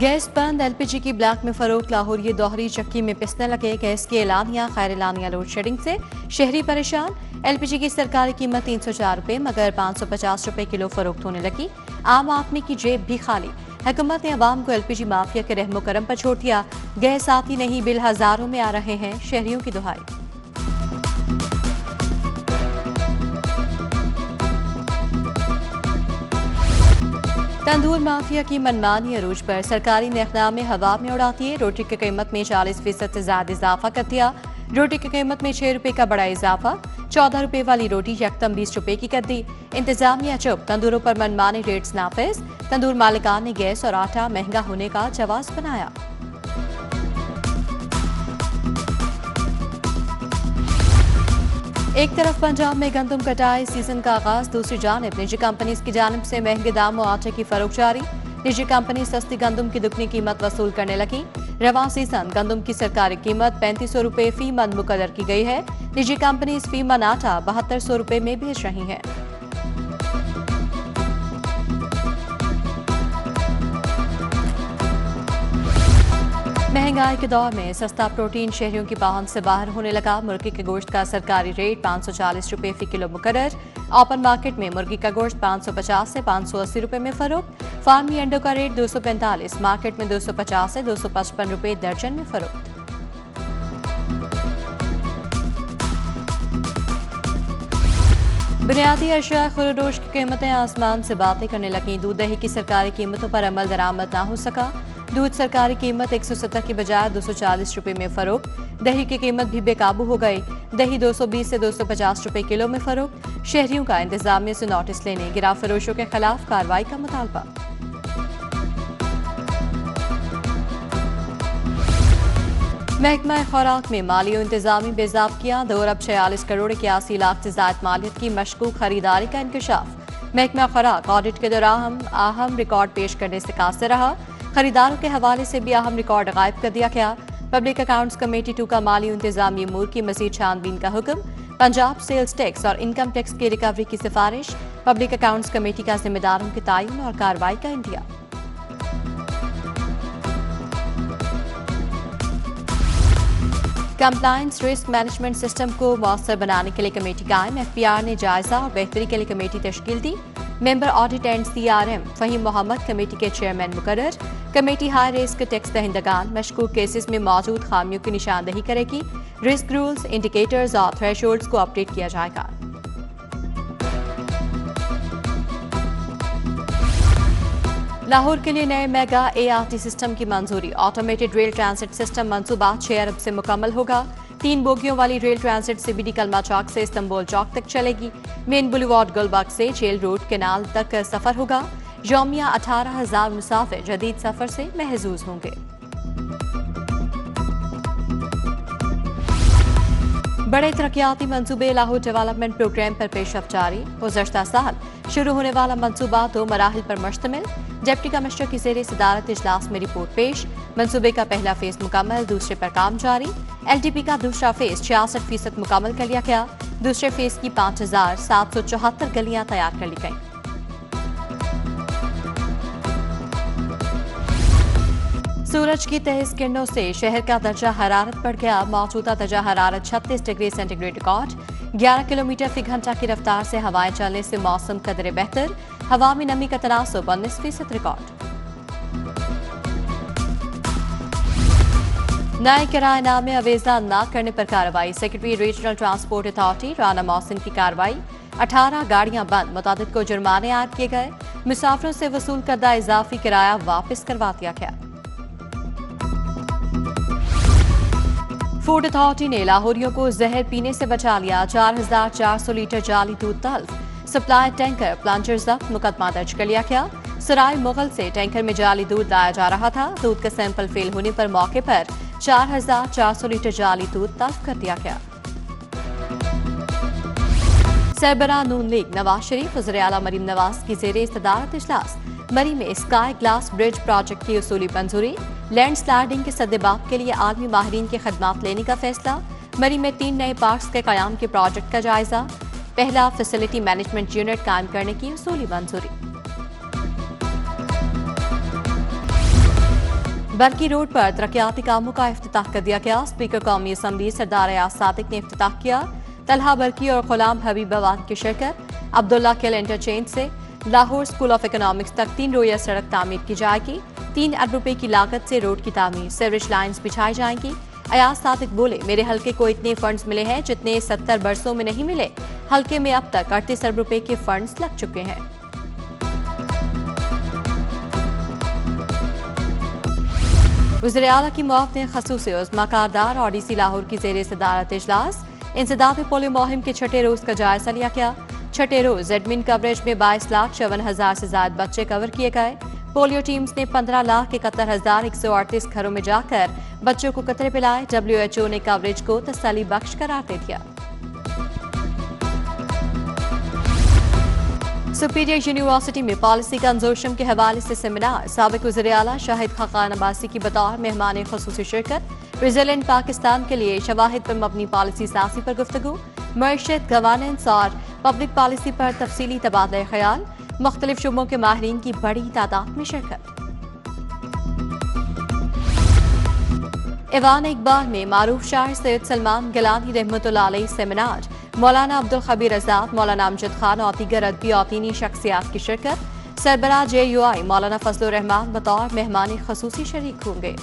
Gas बंद, LPG की black में फरोख्त। लाहौर ये दोहरी चक्की में पिसने लगे। गैस की एलानिया खैर एलानिया लोड शेडिंग से शहरी परेशान। एलपीजी की सरकारी कीमत 304 रुपये मगर 550 रुपये किलो फरोख्त होने लगी। आम आदमी की जेब भी खाली। हुकूमत ने अवाम को एलपीजी माफिया के रहमो करम पर छोड़ दिया। गैस आती नहीं, बिल हजारों में आ रहे हैं, शहरियों की दुहाई। तंदूर माफिया की मनमानी अरूज पर। सरकारी नखनामे हवा में उड़ाती है। रोटी की कीमत में 40% से ज्यादा इजाफा कर दिया। रोटी की कीमत में 6 रुपए का बड़ा इजाफा। 14 रुपए वाली रोटी यकदम 20 रुपए की कर दी। इंतजामिया चुप, तंदूरों पर मनमानी रेट्स नाफिज। तंदूर मालिकान ने गैस और आटा महंगा होने का जवाब बनाया। एक तरफ पंजाब में गंदम कटाई सीजन का आगाज, दूसरी जानिब निजी कंपनी की जानिब से महंगे दामों आटे की फरोख्त जारी। निजी कंपनी सस्ती गंदम की दुगनी कीमत वसूल करने लगी। रवां सीजन गंदम की सरकारी कीमत 3500 रुपए फी मन मुकर्रर की गई है। निजी कंपनी इस फी मन आटा 7200 रुपए में बेच रही है। महंगाई के दौर में सस्ता प्रोटीन शहरियों की पहुंच से बाहर होने लगा। मुर्गी के गोश्त का सरकारी रेट 540 रुपए फी किलो मुकर्रर। ओपन मार्केट में मुर्गी का गोश्त 550 से 580 रुपए में फरोख्त। फार्मी अंडों का रेट 245, मार्केट में 250 से 255 रुपए दर्जन में फरोख्त। बुनियादी अशिया खुरदोश की कीमतें आसमान से बातें करने लगी। दूध दही की सरकारी कीमतों पर अमल दरामद ना हो सका। दूध सरकारी कीमत 170 की बजाय 240 रुपए में फरोख्त। दही की कीमत भी बेकाबू हो गई। दही 220 से 250 रुपए किलो में फरोख्त। शहरियों का इंतजामिया से नोटिस लेने, गिरा फरोशों के खिलाफ कार्रवाई का मुतालबा। महकमा खुराक में माली और इंतजामी बेज़ाब्तियां। 2 अरब 46 करोड़ 81 लाख से ज्यादा मालियत की मशकूक खरीदारी का इंकशाफ। महकमा खुराक ऑडिट के दौरान अहम रिकॉर्ड पेश करने से कासिर रहा। खरीदारों के हवाले से भी अहम रिकॉर्ड गायब कर दिया गया। पब्लिक अकाउंट्स कमेटी 2 का माली इंतजामी अमूर की मजीद छानबीन का हुक्म। पंजाब सेल्स टैक्स और इनकम टैक्स की रिकवरी की सिफारिश। पब्लिक अकाउंट्स कमेटी का जिम्मेदारों के तयन और कार्रवाई का India. Compliance risk management system को मौसर बनाने के लिए कमेटी कायम। एफपीआर ने जायजा और बेहतरी के लिए कमेटी तश्कील दी। Member audit and CRM Fahim Mohammad committee के चेयरमैन मुकर्रर। कमेटी हाई रिस्क टैक्स दहिंदगान मशकूक केसेस में मौजूद खामियों की निशानदही करेगी। रिस्क रूल्स, इंडिकेटर्स और थ्रेशोल्ड्स को अपडेट किया जाएगा। लाहौर के लिए नए मेगा एआरटी सिस्टम की मंजूरी। ऑटोमेटेड रेल ट्रांसिट सिस्टम मंसूबा 6 अरब से मुकम्मल होगा। 3 बोगियों वाली रेल ट्रांसिट सीबीडी कलमा चौक से इस्तांबुल चौक तक चलेगी। मेन बुलेवार्ड गुलबर्ग से जेल रोड केनाल तक सफर होगा। यौमिया 18,000 मुसाफिर जदीद सफर से महजूज होंगे। बड़े तरक्याती मंसूबे। लाहौर डेवलपमेंट प्रोग्राम पर पेशरफ्त जारी। गुज़श्ता साल शुरू होने वाला मंसूबा 2 मराहिल पर मुश्तमिल। डिप्टी कमिश्नर की ज़ेरे सदारत इजलास में रिपोर्ट पेश। मंसूबे का पहला फेज मुकम्मल, दूसरे पर काम जारी। एलडीपी का दूसरा फेज 66% मुकम्मल कर लिया गया। दूसरे फेज की 5,774 गलियां तैयार कर ली गईं। सूरज की तेज किरणों से शहर का दर्जा हरारत बढ़ गया। मौजूदा दर्जा हरारत 36 डिग्री सेंटीग्रेड रिकॉर्ड। 11 किलोमीटर फी घंटा की रफ्तार से हवाएं चलने से मौसम कदरे बेहतर। हवा में नमी का तनासुब 19% रिकॉर्ड। नए किराएनामे अवेजा न करने पर कार्रवाई। Secretary regional transport authority Rana Mohsin की कार्रवाई। 18 गाड़ियां बंद, मुतादिद को जुर्माने आयद किए गए। मुसाफिरों से वसूल करदा इजाफी किराया वापस करवा दिया गया। फूड अथॉरिटी ने लाहौरियों को जहर पीने से बचा लिया। 4,400 लीटर जाली दूध तल्फ। सप्लाई टैंकर प्लांचर जब्त, मुकदमा दर्ज कर लिया गया। सराय मुगल से टैंकर में जाली दूध लाया जा रहा था। दूध का सैंपल फेल होने पर मौके पर 4,400 लीटर जाली दूध तल्फ कर दिया गया। सरबराह नून लीग नवाज शरीफ वज़ीर आला मरीम नवाज की ज़ेरे सदारत इजलास। मरी में स्काई ग्लास ब्रिज प्रोजेक्ट की उसूली मंजूरी। लैंड स्लाइडिंग के सद्देबाब के लिए आलमी माहिरीन की खदमात लेने का फैसला। मरी में 3 नए पार्क्स के कयाम के प्रोजेक्ट का जायजा। पहला फैसिलिटी मैनेजमेंट यूनिट कायम करने की उसूली मंजूरी। बरकी रोड पर तरक्याती कामों का इफ्तिताह कर दिया गया। स्पीकर कौमी असम्बली सरदार अयाज सादिक ने इफ्तिताह किया। तलहा बरकी और गुलाम हबीबाबाद की शिरकत। अब्दुल्ला किल इंटरचेंज से लाहौर स्कूल ऑफ इकोनॉमिक्स तक 3 रोया सड़क तामीर की जाएगी। 3 अरब रुपए की लागत से रोड की तामीर, सीवरेज लाइन्स बिछाई जाएंगी। अयाज सादिक बोले, मेरे हल्के को इतने फंड्स मिले हैं जितने 70 बरसों में नहीं मिले। हल्के में अब तक 38 अरब रुपए के फंड्स लग चुके हैं। वज़ीर आला की मुआवने खसूसी उज़्मा कारदार और डीसी लाहौर की ज़ेर सदारत इजलास। इंसदाद पोलियो मुहिम के छठे रोज का जायजा लिया गया। छठे रोज एडमिन कवरेज में 22,54,000 से ज्यादा बच्चे कवर किए गए। पोलियो टीम्स ने 15,71,138 घरों में जाकर बच्चों को कतरे पिलाए। WHO ने कवरेज को तसल्ली बख्श करार दे दिया। सुपीरियर यूनिवर्सिटी में पॉलिसी कंजोर्शियम के हवाले से सेमिनार। साबिक वज़ीर आला शाहिद खाकान अब्बासी की बतौर मेहमान खुसूसी शिरकत। रेजिलेंट पाकिस्तान के लिए शवाहिद पर मबनी पॉलिसी सासी पर गुफ्तगू। मईशत, गवर्नेंस और पब्लिक पॉलिसी पर तफसीली तबादला ख्याल। मुख्तलिफ शुबों के माहिरीन की बड़ी तादाद में शिरकत। ईवान इकबाल में मारूफ शायर सैयद सलमान गिलानी रहमतुल्लाह अलैह सेमिनार। मौलाना अब्दुल खबीर आजाद, मौलाना अमजद खान और दीगर अदबी और दीनी शख्सियात की शिरकत। सरबराह JUI मौलाना फजलुर रहमान बतौर मेहमान खसूसी शरीक होंगे।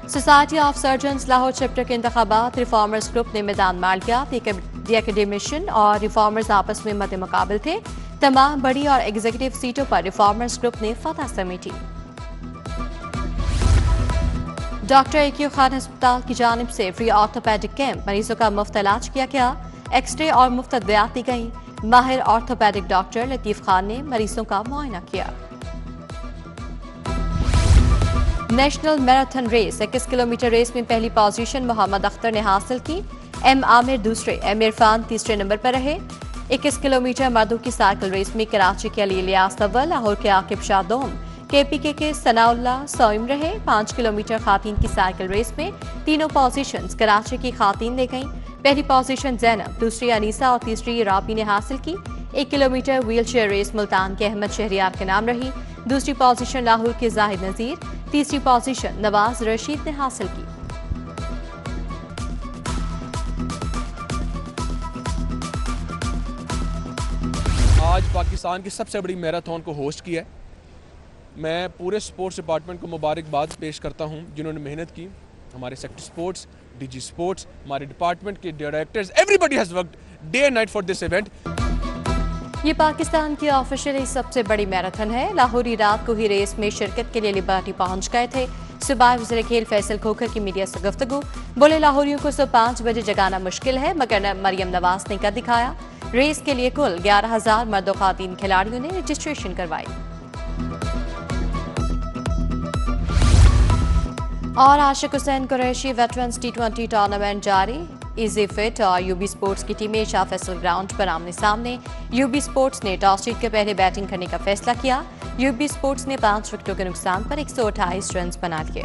Society of surgeons Lahore chapter के इंतखाबात। रिफॉर्मर्स ग्रुप ने मैदान मार लिया। दी एकेडमिशियन और रिफॉर्मर्स आपस में मद्दे मुकाबल थे। तमाम बड़ी और एग्जीक्यूटिव सीटों पर रिफॉर्मर्स ग्रुप ने फतह समेटी। डॉक्टर AQ खान अस्पताल की जानिब से फ्री ऑर्थोपेडिक कैंप। मरीजों का मुफ्त इलाज किया गया। एक्सरे और मुफ्त अद्वियात दी गई। माहिर ऑर्थोपेडिक डॉक्टर लतीफ खान ने मरीजों का मुआयना किया। National marathon race 21 kilometre race में पहली पोजीशन मोहम्मद अख्तर ने हासिल की। M आमिर दूसरे, M इरफान तीसरे नंबर पर रहे। 21 किलोमीटर मर्दों की साइकिल रेस में कराची के अली इलियास अव्वल, लाहौर के आकिब शाह दोम, KPK के सनाउल्लाह सौइम रहे। 5 किलोमीटर खातीन की साइकिल रेस में तीनों पोजीशंस कराची की खातीन ले गईं। पहली पोजीशन जैनब, दूसरी अनीसा और तीसरी राबी ने हासिल की। 1 kilometre wheelchair race Multan के अहमद शहरियार के नाम रही। दूसरी पोजीशन लाहौर के जाहिद नजीर, तीसरी पोजीशन नवाज रशीद ने हासिल की। आज पाकिस्तान की सबसे बड़ी मैराथन को होस्ट किया है। मैं पूरे स्पोर्ट्स डिपार्टमेंट को मुबारकबाद पेश करता हूं जिन्होंने मेहनत की। हमारे सेक्टर स्पोर्ट्स, DG स्पोर्ट्स, हमारे डिपार्टमेंट के directors, everybody has worked day and night for this event. ये पाकिस्तान की ऑफिशियली सबसे बड़ी मैराथन है। लाहौरी रात को ही रेस में शिरकत के लिए लिबर्टी पहुंच गए थे। सुबह वज़ीर खेल फैसल खोखर की मीडिया से गुफ्तगू। बोले, लाहौरियों को सुबह 5 बजे जगाना मुश्किल है, मगर मरियम नवाज ने कर दिखाया। रेस के लिए कुल 11,000 मर्द और खातीन खिलाड़ियों ने रजिस्ट्रेशन करवाई। और Ashiq Hussain Qureshi veterans T20 tournament जारी। इजी फिट और UB स्पोर्ट्स की टीमें शाह फैसल ग्राउंड पर आमने सामने। UB स्पोर्ट्स ने टॉस जीत के पहले बैटिंग करने का फैसला किया। UB स्पोर्ट्स ने 5 विकेटों के नुकसान पर 128 रन बना लिए।